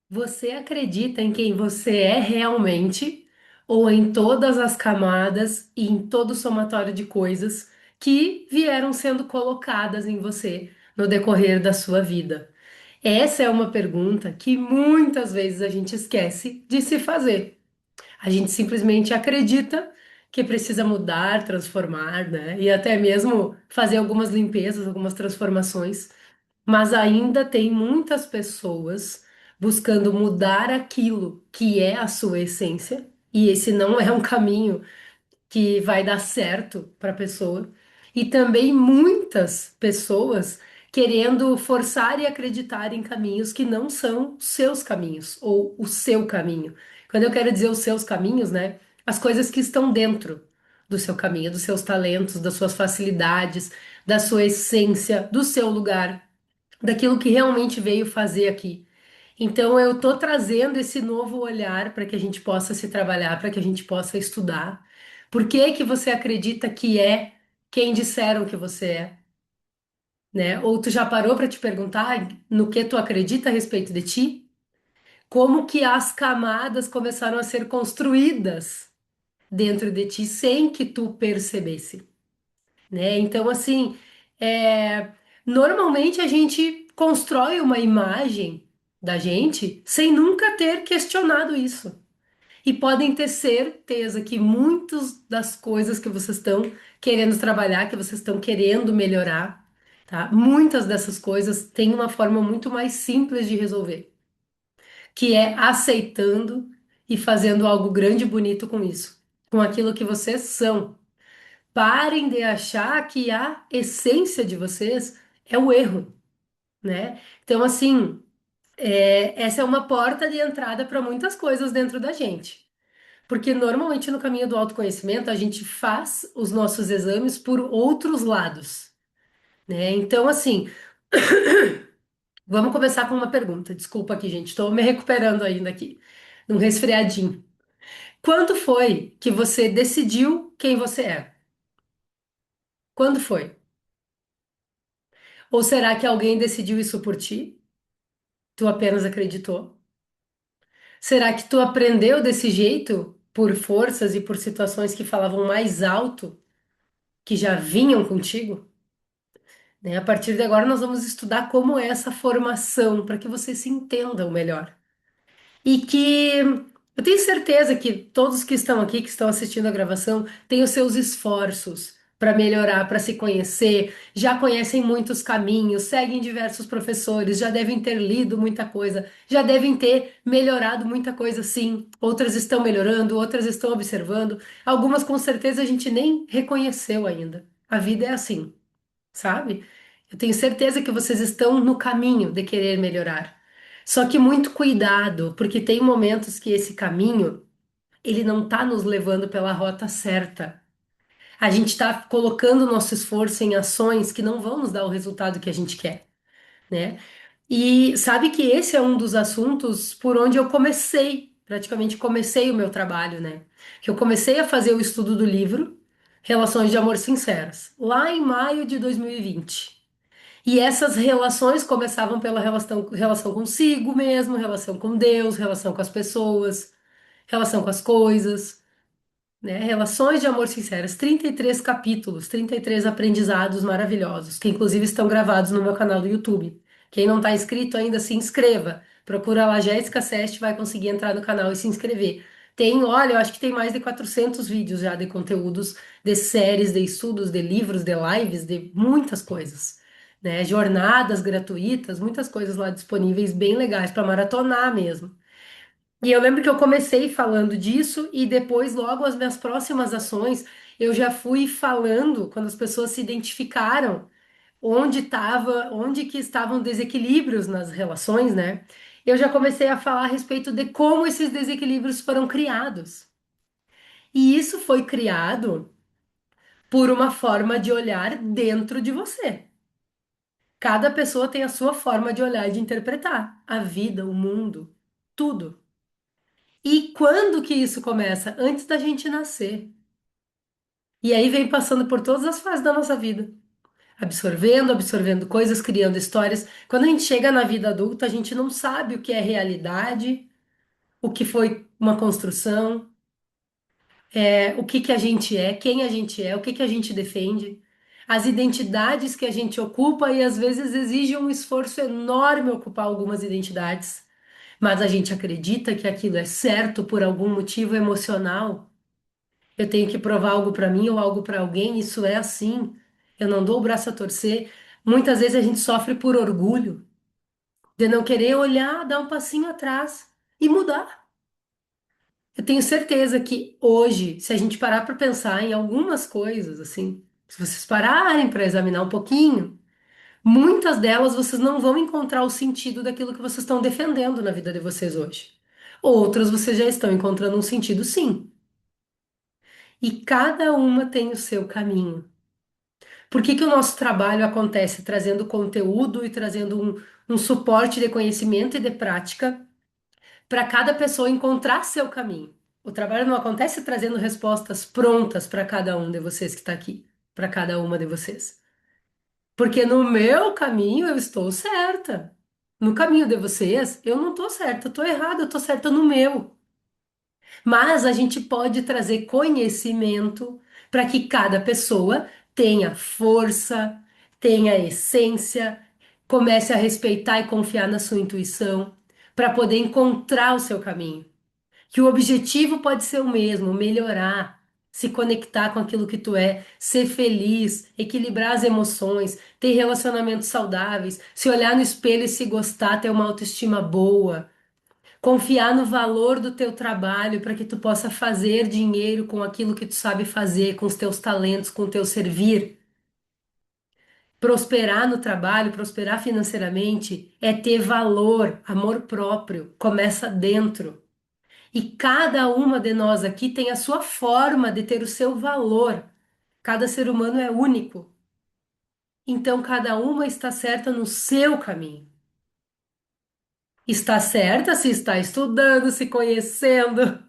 Você acredita em quem você é realmente ou em todas as camadas e em todo o somatório de coisas que vieram sendo colocadas em você no decorrer da sua vida? Essa é uma pergunta que muitas vezes a gente esquece de se fazer. A gente simplesmente acredita que precisa mudar, transformar, né? E até mesmo fazer algumas limpezas, algumas transformações, mas ainda tem muitas pessoas buscando mudar aquilo que é a sua essência, e esse não é um caminho que vai dar certo para a pessoa. E também muitas pessoas querendo forçar e acreditar em caminhos que não são seus caminhos ou o seu caminho. Quando eu quero dizer os seus caminhos, né? As coisas que estão dentro do seu caminho, dos seus talentos, das suas facilidades, da sua essência, do seu lugar, daquilo que realmente veio fazer aqui. Então, eu tô trazendo esse novo olhar para que a gente possa se trabalhar, para que a gente possa estudar. Por que que você acredita que é quem disseram que você é, né? Ou tu já parou para te perguntar no que tu acredita a respeito de ti? Como que as camadas começaram a ser construídas dentro de ti sem que tu percebesse, né? Então, assim, é, normalmente a gente constrói uma imagem da gente sem nunca ter questionado isso. E podem ter certeza que muitas das coisas que vocês estão querendo trabalhar, que vocês estão querendo melhorar, tá? Muitas dessas coisas têm uma forma muito mais simples de resolver, que é aceitando e fazendo algo grande e bonito com isso, com aquilo que vocês são. Parem de achar que a essência de vocês é o erro, né? Então, assim, essa é uma porta de entrada para muitas coisas dentro da gente. Porque normalmente no caminho do autoconhecimento a gente faz os nossos exames por outros lados, né? Então, assim, vamos começar com uma pergunta. Desculpa aqui, gente, estou me recuperando ainda aqui, num resfriadinho. Quando foi que você decidiu quem você é? Quando foi? Ou será que alguém decidiu isso por ti? Tu apenas acreditou? Será que tu aprendeu desse jeito por forças e por situações que falavam mais alto, que já vinham contigo? Né? A partir de agora, nós vamos estudar como é essa formação, para que vocês se entendam melhor. E que eu tenho certeza que todos que estão aqui, que estão assistindo a gravação, têm os seus esforços para melhorar, para se conhecer, já conhecem muitos caminhos, seguem diversos professores, já devem ter lido muita coisa, já devem ter melhorado muita coisa, sim. Outras estão melhorando, outras estão observando, algumas com certeza a gente nem reconheceu ainda. A vida é assim, sabe? Eu tenho certeza que vocês estão no caminho de querer melhorar. Só que muito cuidado, porque tem momentos que esse caminho, ele não está nos levando pela rota certa. A gente está colocando nosso esforço em ações que não vão nos dar o resultado que a gente quer, né? E sabe que esse é um dos assuntos por onde eu comecei, praticamente comecei o meu trabalho, né? Que eu comecei a fazer o estudo do livro Relações de Amor Sinceras, lá em maio de 2020. E essas relações começavam pela relação consigo mesmo, relação com Deus, relação com as pessoas, relação com as coisas, né? Relações de amor sinceras, 33 capítulos, 33 aprendizados maravilhosos, que inclusive estão gravados no meu canal do YouTube. Quem não está inscrito ainda, se inscreva. Procura lá Jéssica Seste, vai conseguir entrar no canal e se inscrever. Tem, olha, eu acho que tem mais de 400 vídeos já de conteúdos, de séries, de estudos, de livros, de lives, de muitas coisas, né? Jornadas gratuitas, muitas coisas lá disponíveis, bem legais para maratonar mesmo. E eu lembro que eu comecei falando disso e depois, logo, as minhas próximas ações, eu já fui falando quando as pessoas se identificaram onde que estavam desequilíbrios nas relações, né? Eu já comecei a falar a respeito de como esses desequilíbrios foram criados. E isso foi criado por uma forma de olhar dentro de você. Cada pessoa tem a sua forma de olhar e de interpretar a vida, o mundo, tudo. E quando que isso começa? Antes da gente nascer. E aí vem passando por todas as fases da nossa vida. absorvendo, absorvendo coisas, criando histórias. Quando a gente chega na vida adulta, a gente não sabe o que é realidade, o que foi uma construção, o que que a gente é, quem a gente é, o que que a gente defende, as identidades que a gente ocupa e às vezes exige um esforço enorme ocupar algumas identidades, mas a gente acredita que aquilo é certo por algum motivo emocional. Eu tenho que provar algo para mim ou algo para alguém, isso é assim. Eu não dou o braço a torcer. Muitas vezes a gente sofre por orgulho de não querer olhar, dar um passinho atrás e mudar. Eu tenho certeza que hoje, se a gente parar para pensar em algumas coisas, assim, se vocês pararem para examinar um pouquinho, muitas delas vocês não vão encontrar o sentido daquilo que vocês estão defendendo na vida de vocês hoje. Outras vocês já estão encontrando um sentido, sim. E cada uma tem o seu caminho. Por que que o nosso trabalho acontece trazendo conteúdo e trazendo um suporte de conhecimento e de prática para cada pessoa encontrar seu caminho? O trabalho não acontece trazendo respostas prontas para cada um de vocês que está aqui, para cada uma de vocês. Porque no meu caminho eu estou certa. No caminho de vocês, eu não estou certa, eu estou errada, eu estou certa no meu. Mas a gente pode trazer conhecimento para que cada pessoa tenha força, tenha essência, comece a respeitar e confiar na sua intuição, para poder encontrar o seu caminho. Que o objetivo pode ser o mesmo, melhorar, se conectar com aquilo que tu é, ser feliz, equilibrar as emoções, ter relacionamentos saudáveis, se olhar no espelho e se gostar, ter uma autoestima boa. Confiar no valor do teu trabalho para que tu possa fazer dinheiro com aquilo que tu sabe fazer, com os teus talentos, com o teu servir. Prosperar no trabalho, prosperar financeiramente, é ter valor, amor próprio, começa dentro. E cada uma de nós aqui tem a sua forma de ter o seu valor. Cada ser humano é único. Então, cada uma está certa no seu caminho. Está certa se está estudando, se conhecendo,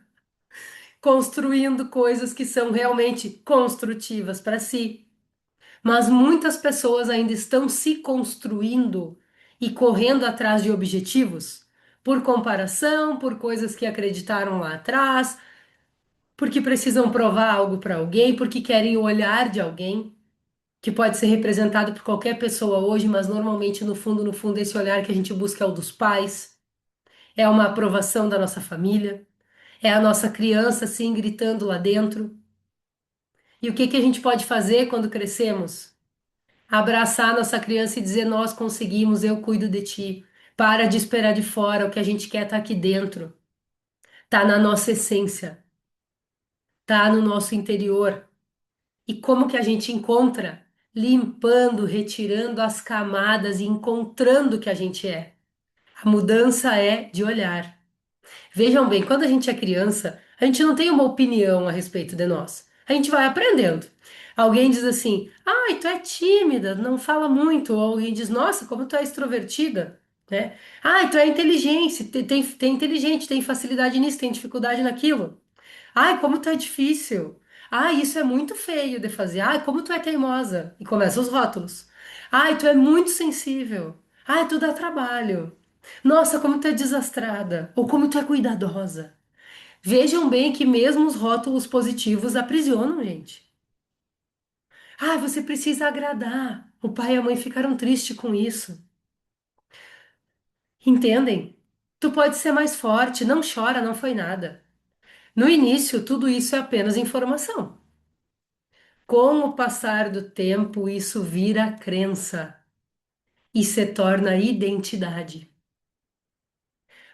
construindo coisas que são realmente construtivas para si. Mas muitas pessoas ainda estão se construindo e correndo atrás de objetivos por comparação, por coisas que acreditaram lá atrás, porque precisam provar algo para alguém, porque querem o olhar de alguém, que pode ser representado por qualquer pessoa hoje, mas normalmente no fundo, esse olhar que a gente busca é o dos pais, é uma aprovação da nossa família, é a nossa criança assim gritando lá dentro. E o que que a gente pode fazer quando crescemos? Abraçar a nossa criança e dizer: Nós conseguimos, eu cuido de ti. Para de esperar de fora, o que a gente quer tá aqui dentro, tá na nossa essência, tá no nosso interior. E como que a gente encontra? Limpando, retirando as camadas e encontrando o que a gente é. A mudança é de olhar. Vejam bem, quando a gente é criança, a gente não tem uma opinião a respeito de nós. A gente vai aprendendo. Alguém diz assim: ai, tu é tímida, não fala muito. Ou alguém diz: nossa, como tu é extrovertida, né? Ai, tu é inteligente, tem inteligente, tem facilidade nisso, tem dificuldade naquilo. Ai, como tu é difícil. Ai, isso é muito feio de fazer. Ai, como tu é teimosa. E começam os rótulos. Ai, tu é muito sensível. Ai, tu dá trabalho. Nossa, como tu é desastrada. Ou como tu é cuidadosa. Vejam bem que mesmo os rótulos positivos aprisionam, gente. Ai, você precisa agradar. O pai e a mãe ficaram tristes com isso. Entendem? Tu pode ser mais forte, não chora, não foi nada. No início, tudo isso é apenas informação. Com o passar do tempo, isso vira crença e se torna identidade.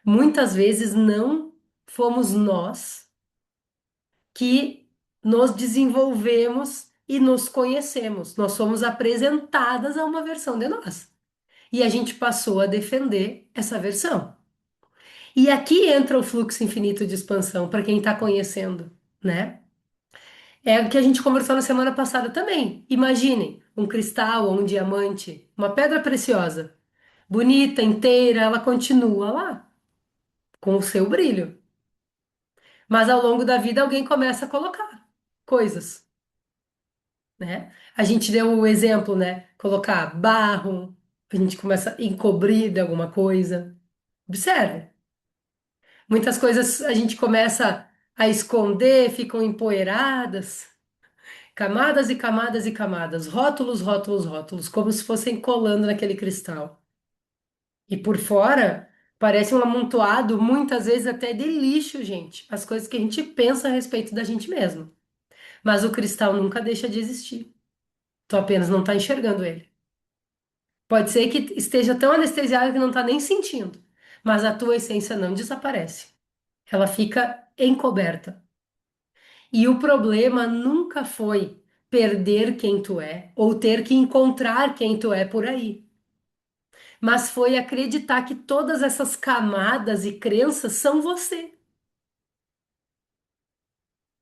Muitas vezes não fomos nós que nos desenvolvemos e nos conhecemos. Nós somos apresentadas a uma versão de nós. E a gente passou a defender essa versão. E aqui entra o fluxo infinito de expansão para quem está conhecendo, né? É o que a gente conversou na semana passada também. Imaginem um cristal ou um diamante, uma pedra preciosa, bonita, inteira, ela continua lá, com o seu brilho. Mas ao longo da vida alguém começa a colocar coisas. né? A gente deu o exemplo, né? Colocar barro, a gente começa a encobrir de alguma coisa. Observe. Muitas coisas a gente começa a esconder, ficam empoeiradas, camadas e camadas e camadas, rótulos, rótulos, rótulos, como se fossem colando naquele cristal. E por fora, parece um amontoado, muitas vezes até de lixo, gente. As coisas que a gente pensa a respeito da gente mesmo. Mas o cristal nunca deixa de existir. Tu apenas não está enxergando ele. Pode ser que esteja tão anestesiado que não está nem sentindo, mas a tua essência não desaparece. Ela fica encoberta. E o problema nunca foi perder quem tu é ou ter que encontrar quem tu é por aí, mas foi acreditar que todas essas camadas e crenças são você,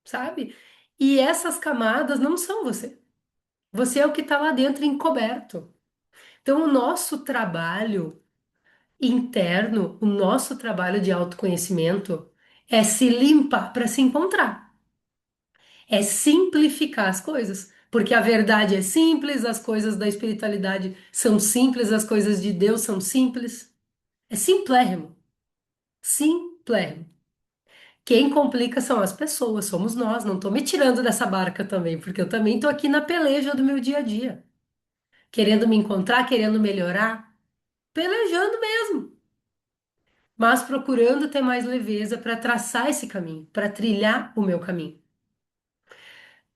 sabe? E essas camadas não são você. Você é o que está lá dentro encoberto. Então, o nosso trabalho interno, o nosso trabalho de autoconhecimento é se limpar para se encontrar. É simplificar as coisas, porque a verdade é simples, as coisas da espiritualidade são simples, as coisas de Deus são simples. É simplérrimo, simplérrimo. Quem complica são as pessoas, somos nós. Não estou me tirando dessa barca também, porque eu também estou aqui na peleja do meu dia a dia, querendo me encontrar, querendo melhorar, pelejando mesmo, mas procurando ter mais leveza para traçar esse caminho, para trilhar o meu caminho.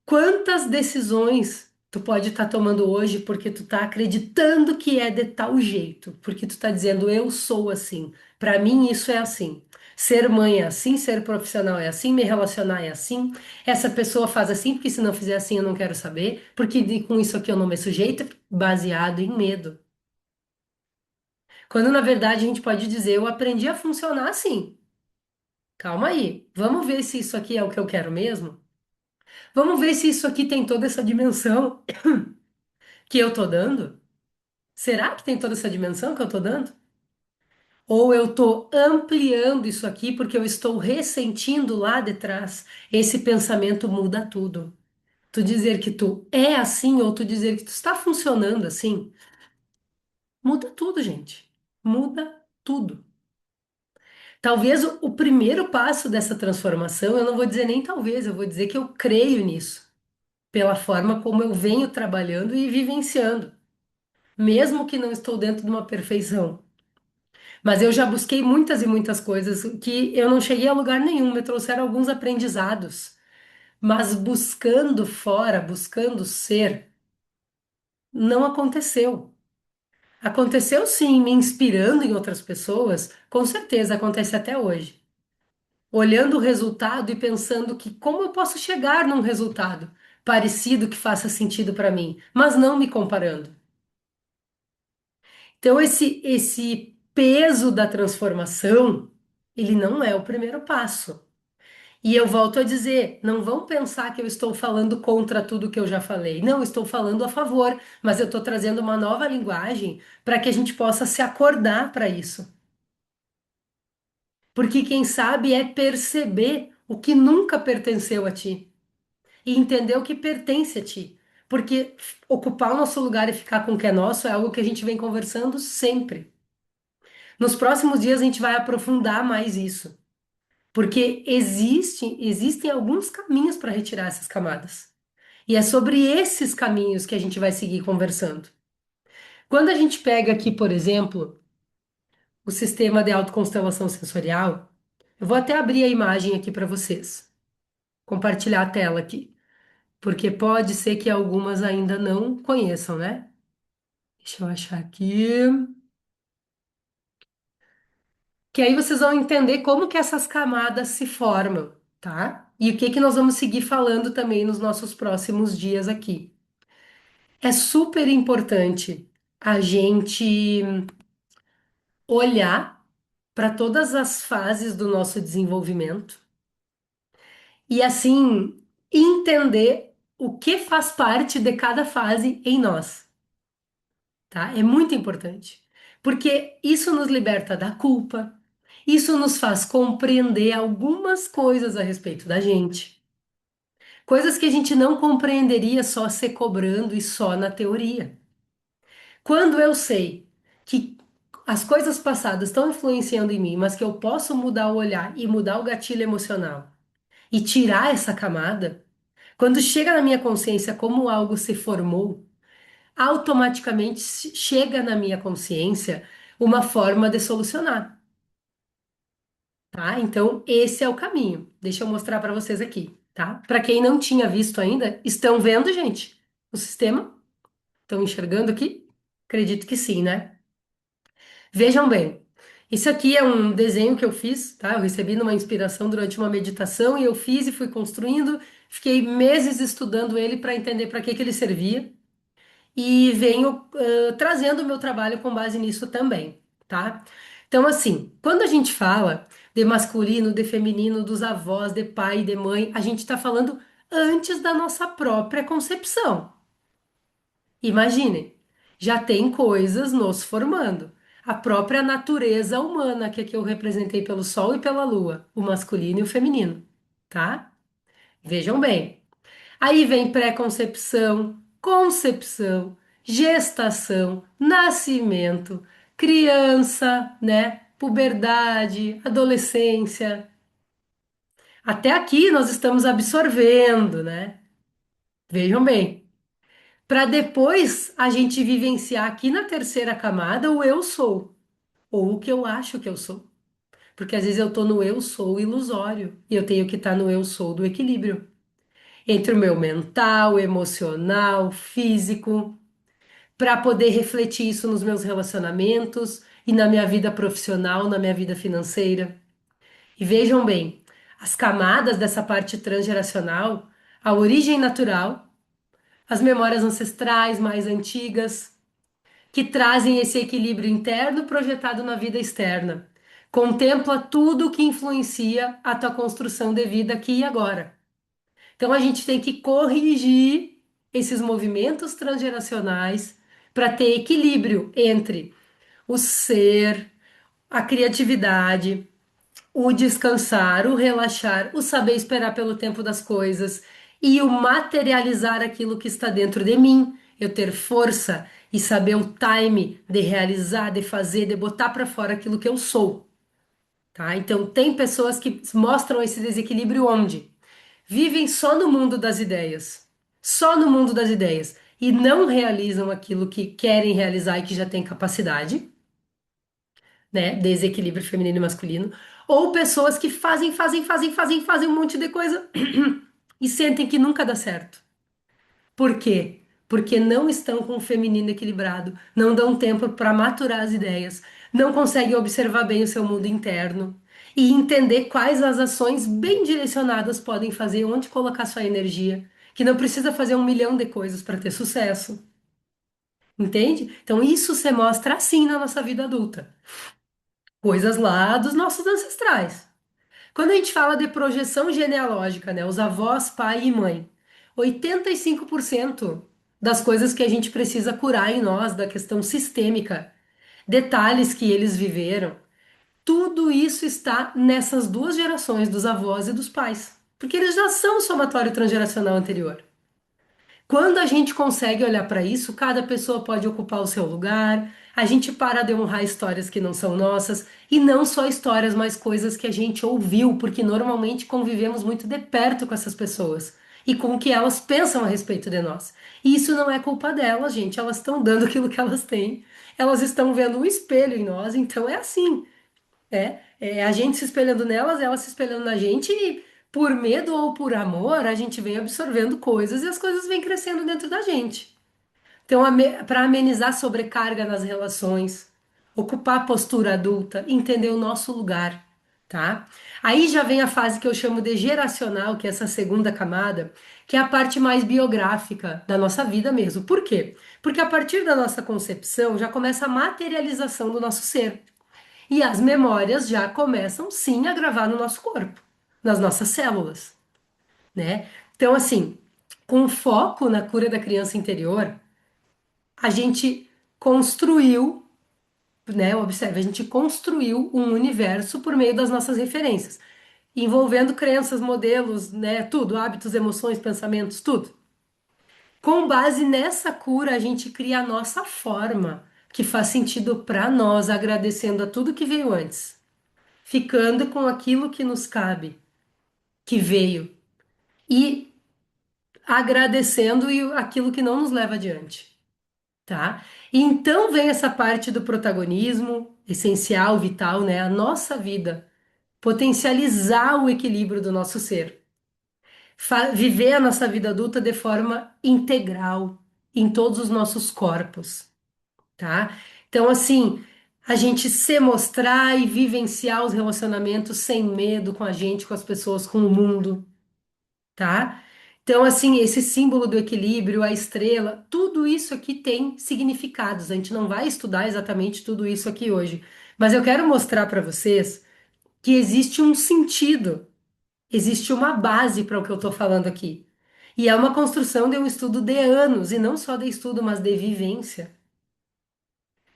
Quantas decisões tu pode estar tomando hoje porque tu tá acreditando que é de tal jeito, porque tu tá dizendo eu sou assim, para mim isso é assim. Ser mãe é assim, ser profissional é assim, me relacionar é assim. Essa pessoa faz assim, porque se não fizer assim eu não quero saber, porque com isso aqui eu não me sujeito, baseado em medo. Quando na verdade a gente pode dizer eu aprendi a funcionar assim. Calma aí, vamos ver se isso aqui é o que eu quero mesmo? Vamos ver se isso aqui tem toda essa dimensão que eu tô dando? Será que tem toda essa dimensão que eu tô dando? Ou eu tô ampliando isso aqui porque eu estou ressentindo lá de trás? Esse pensamento muda tudo. Tu dizer que tu é assim ou tu dizer que tu está funcionando assim, muda tudo, gente. Muda tudo. Talvez o primeiro passo dessa transformação, eu não vou dizer nem talvez, eu vou dizer que eu creio nisso, pela forma como eu venho trabalhando e vivenciando, mesmo que não estou dentro de uma perfeição. Mas eu já busquei muitas e muitas coisas que eu não cheguei a lugar nenhum, me trouxeram alguns aprendizados. Mas buscando fora, buscando ser, não aconteceu. Aconteceu sim, me inspirando em outras pessoas, com certeza acontece até hoje. Olhando o resultado e pensando que como eu posso chegar num resultado parecido que faça sentido para mim, mas não me comparando. Então esse peso da transformação, ele não é o primeiro passo. E eu volto a dizer, não vão pensar que eu estou falando contra tudo que eu já falei. Não, estou falando a favor, mas eu estou trazendo uma nova linguagem para que a gente possa se acordar para isso. Porque quem sabe é perceber o que nunca pertenceu a ti e entender o que pertence a ti. Porque ocupar o nosso lugar e ficar com o que é nosso é algo que a gente vem conversando sempre. Nos próximos dias a gente vai aprofundar mais isso. Porque existem alguns caminhos para retirar essas camadas. E é sobre esses caminhos que a gente vai seguir conversando. Quando a gente pega aqui, por exemplo, o sistema de autoconstelação sensorial, eu vou até abrir a imagem aqui para vocês, compartilhar a tela aqui, porque pode ser que algumas ainda não conheçam, né? Deixa eu achar aqui. Que aí vocês vão entender como que essas camadas se formam, tá? E o que que nós vamos seguir falando também nos nossos próximos dias aqui. É super importante a gente olhar para todas as fases do nosso desenvolvimento e assim entender o que faz parte de cada fase em nós, tá? É muito importante, porque isso nos liberta da culpa, isso nos faz compreender algumas coisas a respeito da gente. Coisas que a gente não compreenderia só se cobrando e só na teoria. Quando eu sei que as coisas passadas estão influenciando em mim, mas que eu posso mudar o olhar e mudar o gatilho emocional e tirar essa camada, quando chega na minha consciência como algo se formou, automaticamente chega na minha consciência uma forma de solucionar, tá? Então, esse é o caminho. Deixa eu mostrar para vocês aqui, tá? Para quem não tinha visto ainda, estão vendo, gente? O sistema? Estão enxergando aqui? Acredito que sim, né? Vejam bem, isso aqui é um desenho que eu fiz, tá? Eu recebi numa inspiração durante uma meditação e eu fiz e fui construindo. Fiquei meses estudando ele para entender para que ele servia e venho trazendo o meu trabalho com base nisso também, tá? Então, assim, quando a gente fala de masculino, de feminino, dos avós, de pai, de mãe, a gente está falando antes da nossa própria concepção. Imaginem, já tem coisas nos formando. A própria natureza humana, que aqui eu representei pelo Sol e pela Lua, o masculino e o feminino, tá? Vejam bem. Aí vem pré-concepção, concepção, gestação, nascimento, criança, né? Puberdade, adolescência. Até aqui nós estamos absorvendo, né? Vejam bem. Para depois a gente vivenciar aqui na terceira camada o eu sou, ou o que eu acho que eu sou. Porque às vezes eu tô no eu sou ilusório e eu tenho que estar no eu sou do equilíbrio entre o meu mental, emocional, físico, para poder refletir isso nos meus relacionamentos e na minha vida profissional, na minha vida financeira. E vejam bem, as camadas dessa parte transgeracional, a origem natural, as memórias ancestrais mais antigas, que trazem esse equilíbrio interno projetado na vida externa. Contempla tudo que influencia a tua construção de vida aqui e agora. Então a gente tem que corrigir esses movimentos transgeracionais para ter equilíbrio entre o ser, a criatividade, o descansar, o relaxar, o saber esperar pelo tempo das coisas e o materializar aquilo que está dentro de mim. Eu ter força e saber o time de realizar, de fazer, de botar para fora aquilo que eu sou, tá? Então tem pessoas que mostram esse desequilíbrio onde vivem só no mundo das ideias, só no mundo das ideias e não realizam aquilo que querem realizar e que já têm capacidade, né? Desequilíbrio feminino e masculino, ou pessoas que fazem um monte de coisa e sentem que nunca dá certo. Por quê? Porque não estão com o feminino equilibrado, não dão tempo para maturar as ideias, não conseguem observar bem o seu mundo interno e entender quais as ações bem direcionadas podem fazer, onde colocar sua energia, que não precisa fazer um milhão de coisas para ter sucesso. Entende? Então, isso se mostra assim na nossa vida adulta. Coisas lá dos nossos ancestrais. Quando a gente fala de projeção genealógica, né, os avós, pai e mãe, 85% das coisas que a gente precisa curar em nós, da questão sistêmica, detalhes que eles viveram, tudo isso está nessas duas gerações, dos avós e dos pais, porque eles já são o somatório transgeracional anterior. Quando a gente consegue olhar para isso, cada pessoa pode ocupar o seu lugar, a gente para de honrar histórias que não são nossas, e não só histórias, mas coisas que a gente ouviu, porque normalmente convivemos muito de perto com essas pessoas e com o que elas pensam a respeito de nós. E isso não é culpa delas, gente, elas estão dando aquilo que elas têm, elas estão vendo um espelho em nós, então é assim. É a gente se espelhando nelas, elas se espelhando na gente, e por medo ou por amor, a gente vem absorvendo coisas e as coisas vêm crescendo dentro da gente. Então, para amenizar a sobrecarga nas relações, ocupar a postura adulta, entender o nosso lugar, tá? Aí já vem a fase que eu chamo de geracional, que é essa segunda camada, que é a parte mais biográfica da nossa vida mesmo. Por quê? Porque a partir da nossa concepção já começa a materialização do nosso ser. E as memórias já começam sim a gravar no nosso corpo, nas nossas células, né? Então, assim, com foco na cura da criança interior, a gente construiu, né? Observe, a gente construiu um universo por meio das nossas referências. envolvendo crenças, modelos, né, tudo, hábitos, emoções, pensamentos, tudo. Com base nessa cura, a gente cria a nossa forma, que faz sentido para nós, agradecendo a tudo que veio antes, ficando com aquilo que nos cabe, que veio, e agradecendo aquilo que não nos leva adiante, tá? E então vem essa parte do protagonismo, essencial, vital, né? A nossa vida, potencializar o equilíbrio do nosso ser, viver a nossa vida adulta de forma integral em todos os nossos corpos, tá? Então, assim, a gente se mostrar e vivenciar os relacionamentos sem medo com a gente, com as pessoas, com o mundo, tá? Então, assim, esse símbolo do equilíbrio, a estrela, tudo isso aqui tem significados. A gente não vai estudar exatamente tudo isso aqui hoje, mas eu quero mostrar para vocês que existe um sentido, existe uma base para o que eu estou falando aqui. E é uma construção de um estudo de anos, e não só de estudo, mas de vivência,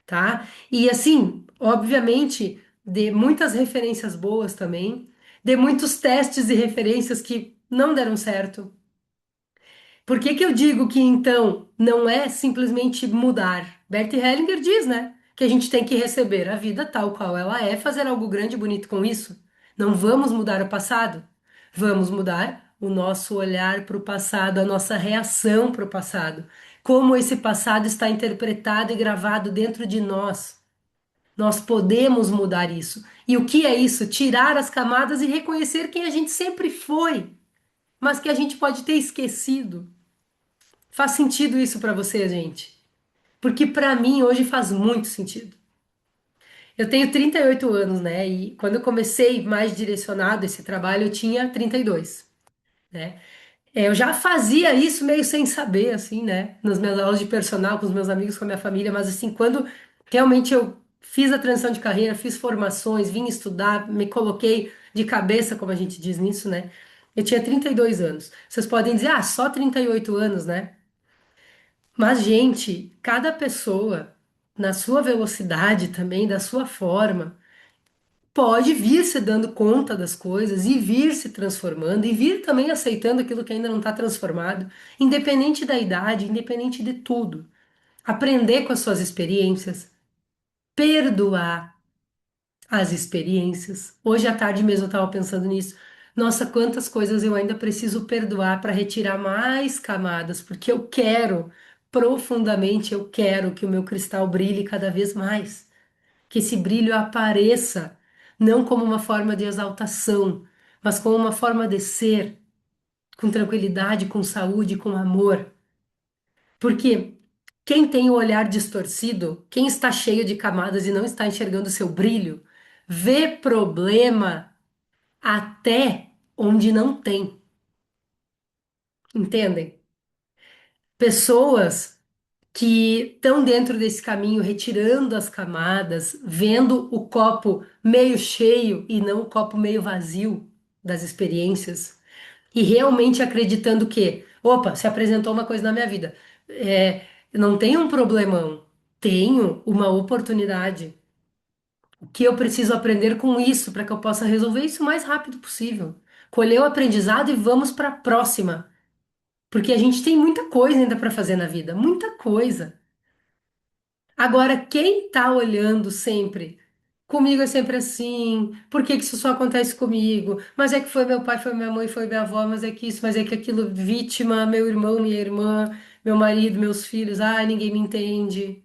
tá? E assim, obviamente, de muitas referências boas também, de muitos testes e referências que não deram certo. Por que que eu digo que então não é simplesmente mudar? Bert Hellinger diz, né, que a gente tem que receber a vida tal qual ela é, fazer algo grande e bonito com isso. Não vamos mudar o passado, vamos mudar o nosso olhar para o passado, a nossa reação para o passado, como esse passado está interpretado e gravado dentro de nós. Nós podemos mudar isso. E o que é isso? Tirar as camadas e reconhecer quem a gente sempre foi, mas que a gente pode ter esquecido. Faz sentido isso pra você, gente? Porque pra mim hoje faz muito sentido. Eu tenho 38 anos, né? E quando eu comecei mais direcionado esse trabalho, eu tinha 32, né? Eu já fazia isso meio sem saber, assim, né? Nas minhas aulas de personal, com os meus amigos, com a minha família, mas assim, quando realmente eu fiz a transição de carreira, fiz formações, vim estudar, me coloquei de cabeça, como a gente diz nisso, né? Eu tinha 32 anos. Vocês podem dizer, ah, só 38 anos, né? Mas, gente, cada pessoa, na sua velocidade também, da sua forma, pode vir se dando conta das coisas e vir se transformando e vir também aceitando aquilo que ainda não está transformado, independente da idade, independente de tudo. Aprender com as suas experiências, perdoar as experiências. Hoje à tarde mesmo eu estava pensando nisso. Nossa, quantas coisas eu ainda preciso perdoar para retirar mais camadas, porque eu quero, profundamente, eu quero que o meu cristal brilhe cada vez mais, que esse brilho apareça, não como uma forma de exaltação, mas como uma forma de ser, com tranquilidade, com saúde, com amor. Porque quem tem o olhar distorcido, quem está cheio de camadas e não está enxergando o seu brilho, vê problema até onde não tem, entendem? Pessoas que estão dentro desse caminho, retirando as camadas, vendo o copo meio cheio e não o copo meio vazio das experiências, e realmente acreditando que, opa, se apresentou uma coisa na minha vida, não tenho um problemão, tenho uma oportunidade. O que eu preciso aprender com isso para que eu possa resolver isso o mais rápido possível? Colher o aprendizado e vamos para a próxima. Porque a gente tem muita coisa ainda para fazer na vida, muita coisa. Agora, quem tá olhando sempre, comigo é sempre assim, por que que isso só acontece comigo? Mas é que foi meu pai, foi minha mãe, foi minha avó, mas é que isso, mas é que aquilo, vítima, meu irmão, minha irmã, meu marido, meus filhos, ai, ninguém me entende.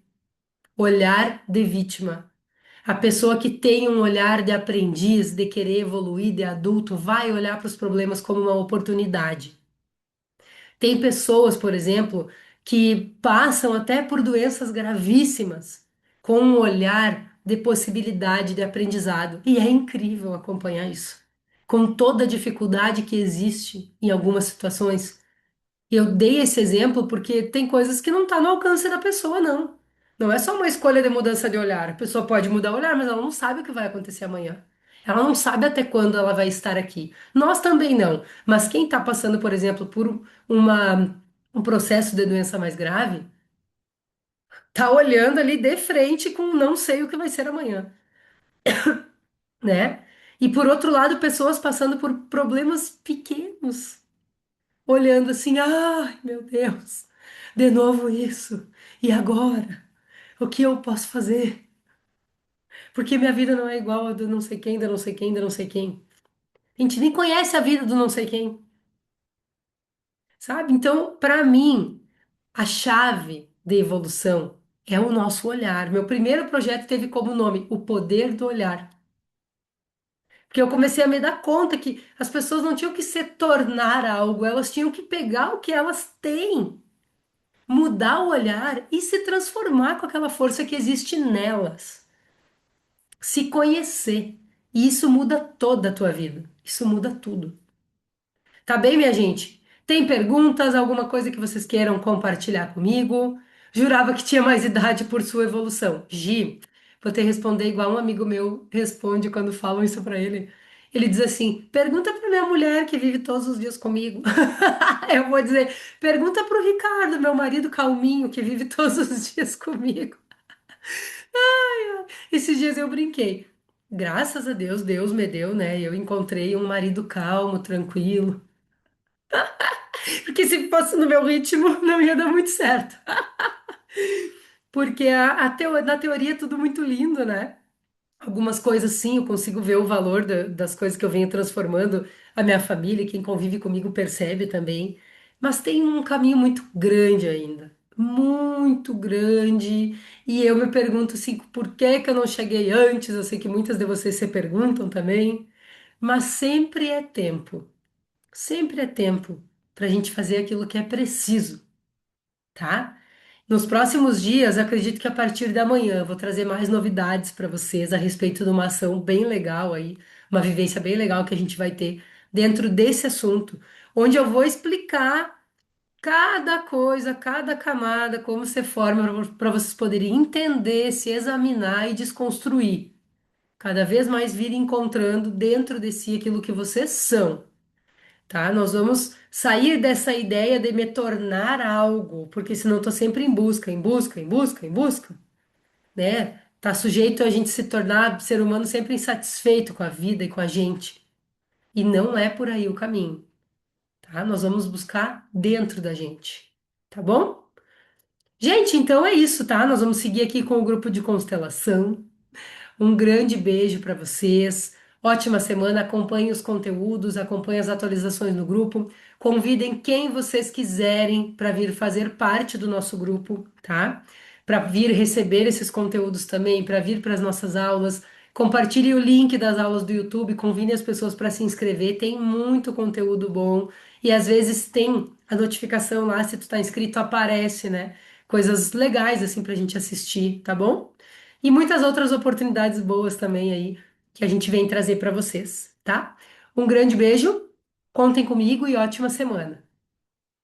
Olhar de vítima. A pessoa que tem um olhar de aprendiz, de querer evoluir, de adulto, vai olhar para os problemas como uma oportunidade. Tem pessoas, por exemplo, que passam até por doenças gravíssimas com um olhar de possibilidade de aprendizado. E é incrível acompanhar isso. Com toda a dificuldade que existe em algumas situações, eu dei esse exemplo porque tem coisas que não estão no alcance da pessoa, não. Não é só uma escolha de mudança de olhar. A pessoa pode mudar o olhar, mas ela não sabe o que vai acontecer amanhã. Ela não sabe até quando ela vai estar aqui. Nós também não. Mas quem está passando, por exemplo, por um processo de doença mais grave, tá olhando ali de frente com não sei o que vai ser amanhã, né? E por outro lado, pessoas passando por problemas pequenos, olhando assim, ai, meu Deus, de novo isso. E agora? O que eu posso fazer? Porque minha vida não é igual a do não sei quem, da não sei quem, da não sei quem. A gente nem conhece a vida do não sei quem, sabe? Então, para mim, a chave de evolução é o nosso olhar. Meu primeiro projeto teve como nome O Poder do Olhar. Porque eu comecei a me dar conta que as pessoas não tinham que se tornar algo, elas tinham que pegar o que elas têm, mudar o olhar e se transformar com aquela força que existe nelas. Se conhecer. E isso muda toda a tua vida. Isso muda tudo. Tá bem, minha gente? Tem perguntas, alguma coisa que vocês queiram compartilhar comigo? Jurava que tinha mais idade por sua evolução. Gi, vou te responder igual um amigo meu responde quando falam isso pra ele. Ele diz assim: pergunta pra minha mulher que vive todos os dias comigo. Eu vou dizer: pergunta pro Ricardo, meu marido calminho, que vive todos os dias comigo. Esses dias eu brinquei. Graças a Deus, Deus me deu, né? Eu encontrei um marido calmo, tranquilo. Porque se fosse no meu ritmo, não ia dar muito certo. Porque na teoria é tudo muito lindo, né? Algumas coisas sim, eu consigo ver o valor das coisas que eu venho transformando. A minha família, quem convive comigo percebe também. Mas tem um caminho muito grande ainda. Muito grande. E eu me pergunto assim, por que que eu não cheguei antes? Eu sei que muitas de vocês se perguntam também. Mas sempre é tempo. Sempre é tempo para a gente fazer aquilo que é preciso, tá? Nos próximos dias, acredito que a partir da manhã eu vou trazer mais novidades para vocês a respeito de uma ação bem legal aí, uma vivência bem legal que a gente vai ter dentro desse assunto, onde eu vou explicar cada coisa, cada camada, como se forma para vocês poderem entender, se examinar e desconstruir. Cada vez mais vir encontrando dentro de si aquilo que vocês são, tá? Nós vamos sair dessa ideia de me tornar algo, porque senão eu tô sempre em busca, em busca, em busca, em busca, né? Tá sujeito a gente se tornar ser humano sempre insatisfeito com a vida e com a gente. E não é por aí o caminho, tá? Nós vamos buscar dentro da gente, tá bom? Gente, então é isso, tá? Nós vamos seguir aqui com o grupo de constelação. Um grande beijo para vocês. Ótima semana. Acompanhem os conteúdos, acompanhem as atualizações no grupo. Convidem quem vocês quiserem para vir fazer parte do nosso grupo, tá? Para vir receber esses conteúdos também, para vir para as nossas aulas. Compartilhe o link das aulas do YouTube, convide as pessoas para se inscrever. Tem muito conteúdo bom e às vezes tem a notificação lá, se tu tá inscrito, aparece, né? Coisas legais assim para a gente assistir, tá bom? E muitas outras oportunidades boas também aí que a gente vem trazer para vocês, tá? Um grande beijo, contem comigo e ótima semana.